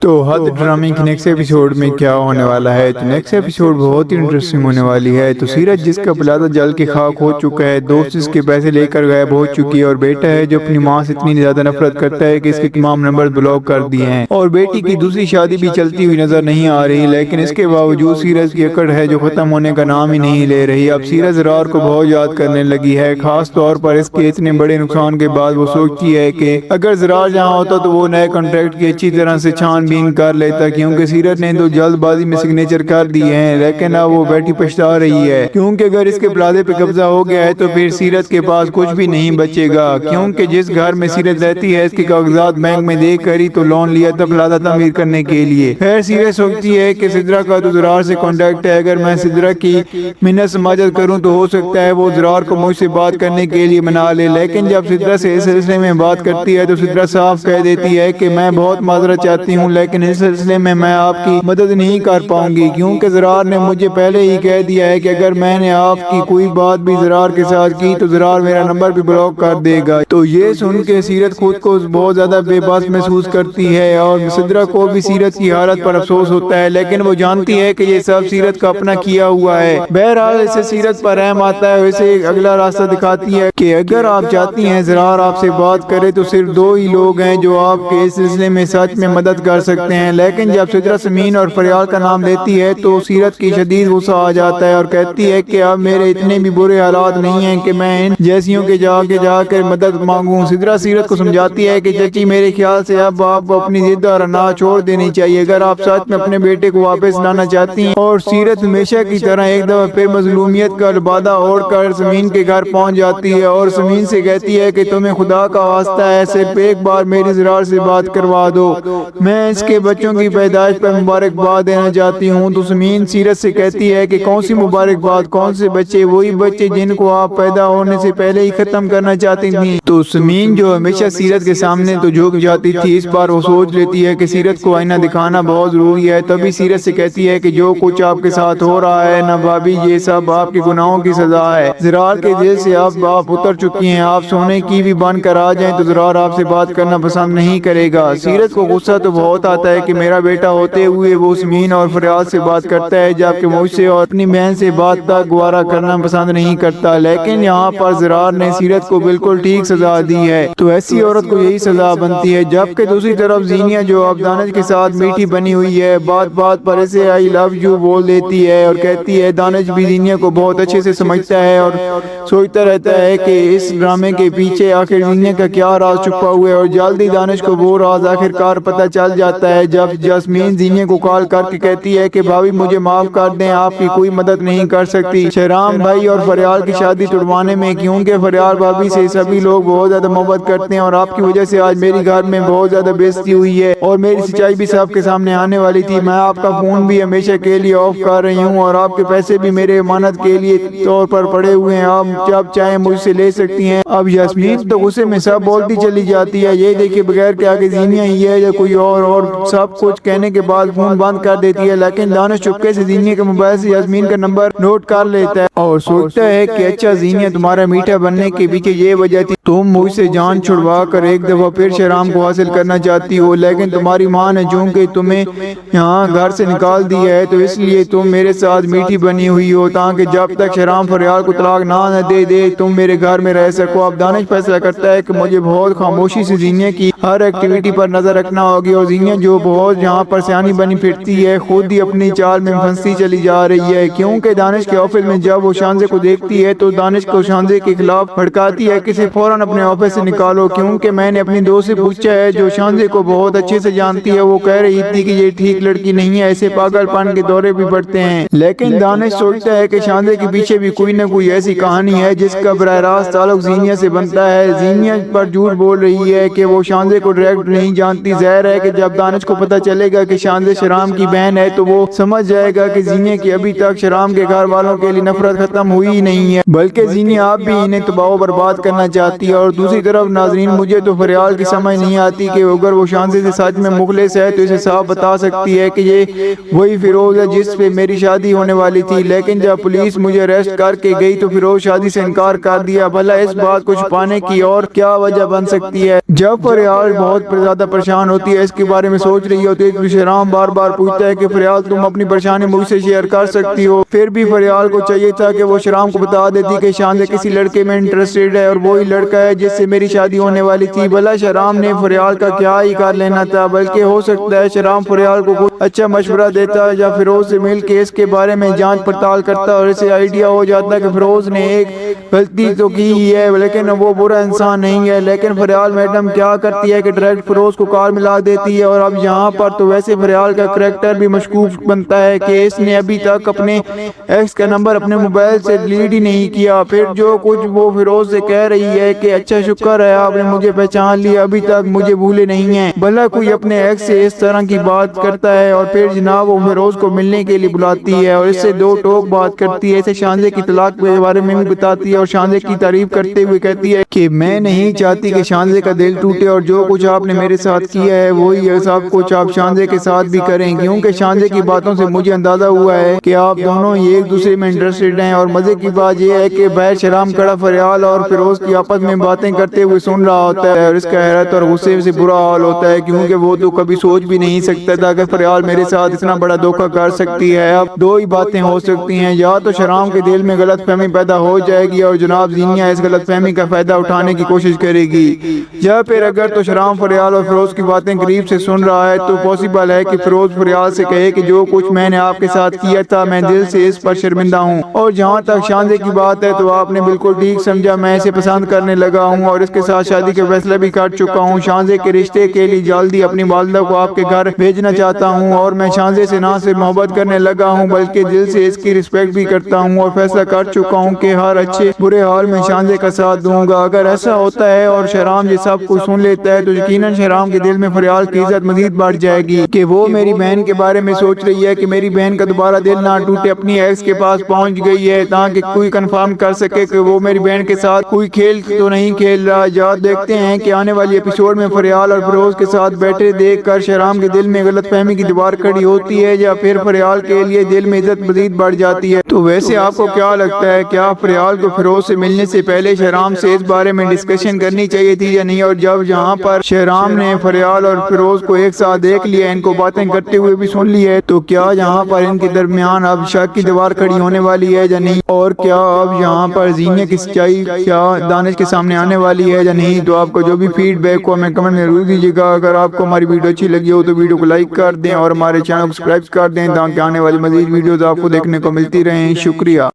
تو حد ڈرامے کے نیکسٹ ایپیسوڈ میں کیا ہونے والا ہے؟ تو نیکسٹ ایپیسوڈ بہت ہی انٹرسٹنگ ہونے والی ہے۔ تو سیرت جس کا پلازہ جل کے خاک ہو چکا ہے، دوست اس کے پیسے لے کر غائب ہو چکی ہے، اور بیٹا ہے جو اپنی ماں سے اتنی زیادہ نفرت کرتا ہے کہ اس کے تمام نمبر بلاک کر دیے ہیں، اور بیٹی کی دوسری شادی بھی چلتی ہوئی نظر نہیں آ رہی، لیکن اس کے باوجود سیرت کی اکڑ ہے جو ختم ہونے کا نام ہی نہیں لے رہی۔ اب سیرت زرار کو بہت یاد کرنے لگی ہے، خاص طور پر اس کے اتنے بڑے نقصان کے بعد وہ سوچتی ہے کہ اگر زرار جہاں ہوتا تو وہ نئے کانٹریکٹ کی اچھی طرح سے چھان بین کر لیتا، کیونکہ سیرت نے تو جلد بازی میں سگنیچر کر دیے ہیں، لیکن اب وہ بیٹی پچھتا رہی ہے، کیونکہ اگر اس کے پلازے پہ قبضہ ہو گیا ہے تو پھر سیرت کے پاس کچھ بھی نہیں بچے گا، کیونکہ جس گھر میں سیرت رہتی ہے اس کے کاغذات بینک میں دے کر ہی تو لون لیا تھا پلازہ تعمیر کرنے کے لیے۔ خیر سیرت سوچتی ہے کہ سدرا کا تو زرار سے کانٹیکٹ ہے، اگر میں سدرا کی منت سماجت کروں تو ہو سکتا ہے وہ زرار کو مجھ سے بات کرنے کے لیے منا لے، لیکن جب سدرا سے اس سلسلے میں بات کرتی ہے تو سدرا صاف کہہ دیتی ہے کہ میں بہت معذرت چاہتی ہوں، لیکن اس سلسلے میں آپ کی مدد نہیں کر پاؤں گی، کیونکہ زرار نے مجھے پہلے ہی کہہ دیا ہے کہ اگر میں نے آپ کی کوئی بات بھی زرار کے ساتھ کی تو زرار میرا نمبر بھی بلاک کر دے گا۔ تو یہ سن کے سیرت خود کو بہت زیادہ بے بس محسوس کرتی ہے، اور سدرا کو بھی سیرت کی حالت پر افسوس ہوتا ہے، لیکن وہ جانتی ہے کہ یہ سب سیرت کا اپنا کیا ہوا ہے۔ بہرحال اسے سیرت پر رحم آتا ہے، اسے ایک اگلا راستہ دکھاتی ہے کہ اگر آپ چاہتی ہیں زرار آپ سے بات کرے تو صرف دو ہی لوگ ہیں جو آپ کے اس سلسلے میں سچ میں مدد کر سکتے ہیں، لیکن جب سدرا سمین اور فریال کا نام لیتی ہے تو سیرت کی شدید غصہ آ جاتا ہے اور کہتی ہے کہ اب میرے اتنے بھی برے حالات نہیں ہیں کہ میں ان جیسیوں کے جا کر مدد مانگوں۔ سدرا سیرت کو سمجھاتی ہے کہ چچی میرے خیال سے اب آپ کو اپنی ضد اور انا چھوڑ دینی چاہیے، اگر آپ سچ میں اپنے بیٹے کو واپس لانا چاہتی ہیں۔ اور سیرت ہمیشہ کی طرح ایک دفعہ پھر مظلومیت کا لبادہ اوڑھ کر سمین کے گھر پہنچ جاتی ہے اور سمین سے کہتی ہے کہ تمہیں خدا کا واسطہ ہے صرف ایک بار میری زرار سے بات کروا دو، میں اس کے بچوں کی پیدائش پر مبارکباد دینا چاہتی ہوں۔ تو سمین سیرت سے کہتی ہے کہ کون سی مبارکباد، کون سے بچے؟ وہی بچے جن کو آپ پیدا ہونے سے پہلے ہی ختم کرنا چاہتی تھیں۔ تو سمین جو ہمیشہ سیرت کے سامنے تو جھک جاتی تھی، اس بار وہ سوچ لیتی ہے کہ سیرت کو آئینہ دکھانا بہت ضروری ہے، تبھی سیرت سے کہتی ہے کہ جو کچھ آپ کے ساتھ ہو رہا ہے نا بھابی، یہ سب آپ کے گناہوں کی سزا ہے۔ زرار کے دل سے آپ اتر چکی ہیں، آپ سونے کی بھی بن کر آ جائیں تو زرار آپ سے بات کرنا پسند نہیں کرے گا۔ سیرت کو غصہ تو بہت آتا ہے کہ میرا بیٹا ہوتے ہوئے وہ سمین اور فریال سے بات کرتا ہے، جبکہ مجھ سے اور اپنی بہن سے بات تک گوارا کرنا پسند نہیں کرتا، لیکن یہاں پر زرار نے سیرت کو بالکل ٹھیک سزا دی ہے، تو ایسی عورت کو یہی سزا بنتی ہے۔ جبکہ دوسری طرف زینیا جو اب دانش کے ساتھ میٹھی بنی ہوئی ہے، بات بات پر اسے آئی لو یو بول دیتی ہے اور کہتی ہے دانش بھی زینیا کو بہت اچھے سے سمجھتا ہے اور سوچتا رہتا ہے کہ اس ڈرامے کے پیچھے آخر زینیا کا کیا راز چھپا ہوا ہے، اور جلدی دانش کو وہ راز آخر کار پتہ چل جاتا ہے جب جاسمین زینیا کو کال کر کے کہتی ہے کہ بھابی مجھے معاف کر دیں، آپ کی کوئی مدد نہیں کر سکتی شہرام بھائی اور فریال کی شادی توڑوانے میں، کیونکہ فریال بھابی سے سبھی لوگ بہت زیادہ محبت کرتے ہیں، اور آپ کی وجہ سے آج میری گھر میں بہت زیادہ بےعزتی ہوئی ہے اور میری سچائی بھی سب کے سامنے آنے والی تھی۔ میں آپ کا فون بھی ہمیشہ کے لیے آف کر رہی ہوں اور آپ کے پیسے بھی میرے امانت کے لیے طور پر پڑے ہوئے ہیں، آپ جب چاہیں مجھ سے لے سکتی ہیں۔ اب یاسمین تو غصے میں سب بولتی چلی جاتی ہے، یہ دیکھے بغیر کہ آگے زینیا ہی ہے یا کوئی اور سب کچھ کہنے کے بعد فون بند کر دیتی ہے، لیکن دانش چپکے سے زینیا کے موبائل سے یاسمین کا نمبر نوٹ کر لیتا ہے اور سوچتا ہے کہ اچھا زینیا تمہارا میٹھا بننے کے پیچھے یہ وجہ تھی، تم مجھ سے جان چھڑوا کر ایک دفعہ پھر شہرام کو حاصل کرنا چاہتی ہو، لیکن تمہاری ماں نے چونکہ تمہیں یہاں گھر سے نکال دیا ہے تو اس لیے تم میرے ساتھ میٹھی بنی ہوئی ہو تاکہ جب تک شہرام فریال کو طلاق نہ دے دے تم میرے گھر میں رہ سکو۔ اب دانش فیصلہ کرتا ہے کہ مجھے بہت خاموشی سے زینیا کی ہر ایکٹیویٹی پر نظر رکھنا ہوگی، اور زینیا جو بہت یہاں پر سیانی بنی پھرتی ہے خود ہی اپنی چال میں پھنستی چلی جا رہی ہے، کیونکہ دانش کے آفس میں جب وہ شانزے کو دیکھتی ہے تو دانش کو شانزے کے خلاف بھڑکاتی ہے کہ اسے فوراً اپنے آفس سے نکالو، کیونکہ میں نے اپنی دوست سے پوچھا ہے جو شانزے کو بہت اچھے سے جانتی ہے، وہ کہہ رہی تھی کہ یہ ٹھیک لڑکی نہیں ہے، ایسے پاگل پن کے دورے بھی پڑتے ہیں۔ لیکن دانش سوچتا ہے کہ شانزے کے پیچھے بھی کوئی نہ کوئی ایسی کہانی ہے جس کا براہ راست تعلق زینیا سے بنتا ہے۔ زینیا پر جھوٹ بول رہی ہے کہ وہ شانزے کو ڈائریکٹ نہیں جانتی، ظاہر ہے کہ جب دانش کو پتہ چلے گا کہ شانزے شہرام کی بہن ہے تو وہ سمجھ جائے گا کہ زینیا کی ابھی تک شہرام کے گھر والوں کے لیے نفرت ختم ہوئی ہی نہیں ہے، بلکہ زینیا اب بھی انہیں تباہ و برباد کرنا چاہتی جاتی ہے۔ اور دوسری طرف ناظرین مجھے تو فریال کی سمجھ نہیں آتی کہ اگر وہ شانزے سے سچ میں مخلص ہے تو اسے صاف بتا سکتی ہے کہ یہ وہی فیروز ہے جس پہ میری شادی ہونے والی تھی، لیکن جب پولیس مجھے اریسٹ کر کے گئی تو فیروز شادی سے انکار کر دیا۔ بھلا اس بات کو چھپانے کی اور کیا وجہ بن سکتی ہے؟ جب فریال بہت زیادہ پریشان ہوتی ہے، اس کے بارے میں سوچ رہی ہوتی ہے، تو شہرام بار بار پوچھتا ہے کہ فریال تم اپنی پریشانی مجھ سے شیئر کر سکتی ہو۔ پھر بھی فریال کو چاہیے تھا کہ وہ شہرام کو بتا دیتی کہ شانزے کسی لڑکے میں انٹرسٹڈ ہے اور وہی لڑکا ہے جس سے میری شادی ہونے والی تھی۔ بھلا شہرام نے فریال کا کیا ہی کر لینا تھا، بلکہ ہو سکتا ہے شہرام فریال کو کچھ اچھا مشورہ دیتا یا فیروز سے مل کے اس کے بارے میں جانچ پڑتال کرتا اور اسے آئیڈیا ہو جاتا کہ فیروز نے ایک غلطی تو کی ہی ہے لیکن وہ برا انسان نہیں ہے۔ لیکن فریال میڈم کیا کرتی ہے کہ ڈائریکٹ فیروز کو کار ملا دیتی ہے، اور اب یہاں پر تو ویسے فریال کا کریکٹر بھی مشکوک بنتا ہے کہ اس نے ابھی تک اپنے ایکس کا نمبر اپنے موبائل سے ڈیلیٹ ہی نہیں کیا۔ پھر جو کچھ وہ فیروز سے کہہ رہی ہے کہ اچھا شکر ہے آپ نے مجھے پہچان لیا، ابھی تک مجھے بھولے نہیں ہیں۔ بھلا کوئی اپنے ایکس سے اس طرح کی بات کرتا ہے؟ اور پھر جناب وہ فیروز کو ملنے کے لیے بلاتی ہے اور اس سے دو ٹوک بات کرتی ہے، اسے شانزے کی طلاق کے بارے میں بھی بتاتی ہے اور شانزے کی تعریف کرتے ہوئے کہتی ہے کہ میں نہیں چاہتی کہ شانزے کا دل ٹوٹے، اور جو کچھ آپ نے میرے ساتھ کیا ہے وہی سب کچھ آپ شانزے کے ساتھ بھی کریں، کیونکہ شانزے کی باتوں سے مجھے اندازہ ہوا ہے کہ آپ دونوں ایک دوسرے میں انٹرسٹڈ ہیں۔ اور مزے کی بات یہ ہے کہ باہر شہرام کڑا فریال اور فیروز کی آپس میں باتیں کرتے ہوئے سن رہا ہوتا ہے اور اس کا حیرت اور غصے سے برا حال ہوتا ہے، کیونکہ وہ تو کبھی سوچ بھی نہیں سکتا تھا کہ فریال میرے ساتھ اتنا بڑا دھوکہ کر سکتی ہے۔ اب دو ہی باتیں ہو سکتی ہیں، یا تو شہرام کے دل میں غلط فہمی پیدا ہو جائے گی اور جناب زینیا اس غلط فہمی کا فائدہ اٹھانے کی کوشش کرے گی، یا پھر اگر تو شہرام فریال اور فیروز کی باتیں قریب سے سن رہا ہے تو پاسبل ہے کہ فیروز فریال سے کہے کہ جو کچھ میں نے آپ کے ساتھ کیا تھا میں دل سے اس پر شرمندہ ہوں، اور جہاں تک شانزے کی بات ہے تو آپ نے بالکل ٹھیک سمجھا، میں اسے پسند کرنے لگا ہوں اور اس کے ساتھ شادی کا فیصلہ بھی کر چکا ہوں۔ شانزے کے رشتے کے لیے جلدی اپنی والدہ کو آپ کے گھر بھیجنا چاہتا ہوں، اور میں شانزے سے نہ صرف محبت کرنے لگا ہوں بلکہ دل سے اس کی رسپیکٹ بھی کرتا ہوں، اور فیصلہ کر چکا ہوں کہ ہر اچھے برے حال میں شانزے کا ساتھ دوں گا۔ اگر ایسا ہوتا ہے اور شہرام یہ سب کچھ سن لیتا ہے تو یقیناً شہرام کے دل میں فریال کی عزت مزید بڑھ جائے گی کہ وہ میری بہن کے بارے میں سوچ رہی ہے کہ میری بہن کا دوبارہ دل نہ ٹوٹے، اپنی ایکس کے پاس پہنچ گئی ہے تاکہ کوئی کنفرم کر سکے کہ وہ میری بہن کے ساتھ کوئی کھیل تو نہیں کھیل رہا۔ یا دیکھتے ہیں کہ آنے والی ایپیسوڈ میں فریال اور فیروز کے ساتھ بیٹھے دیکھ کر شہرام کے دل میں غلط فہمی کی دیوار کھڑی ہوتی ہے یا پھر فریال کے لیے دل میں عزت مزید بڑھ جاتی ہے۔ تو ویسے آپ کو کیا لگتا ہے، کیا فریال کو فیروز سے ملنے سے پہلے شہرام سے اس بارے میں ڈسکشن کرنی چاہیے تھی یا نہیں؟ اور جب یہاں پر شہرام نے فریال اور فیروز کو ایک ساتھ دیکھ لیا، ان کو باتیں کرتے ہوئے بھی سن لی ہے، تو کیا یہاں پر ان کے درمیان اب شک کی دیوار کھڑی ہونے والی ہے یا نہیں؟ اور کیا اب یہاں پر زینیا کی سچائی کیا دانش کے سامنے آنے والی ہے یا نہیں؟ تو آپ کو جو بھی فیڈ بیک کو ہمیں کمنٹ میں ضرور دیجیے گا۔ اگر آپ کو ہماری ویڈیو اچھی لگی ہو تو ویڈیو کو لائک کر دیں اور ہمارے چینل کو سبسکرائب کر دیں تاکہ آنے والی مزید ویڈیوز آپ کو دیکھنے کو ملتی رہیں۔ شکریہ۔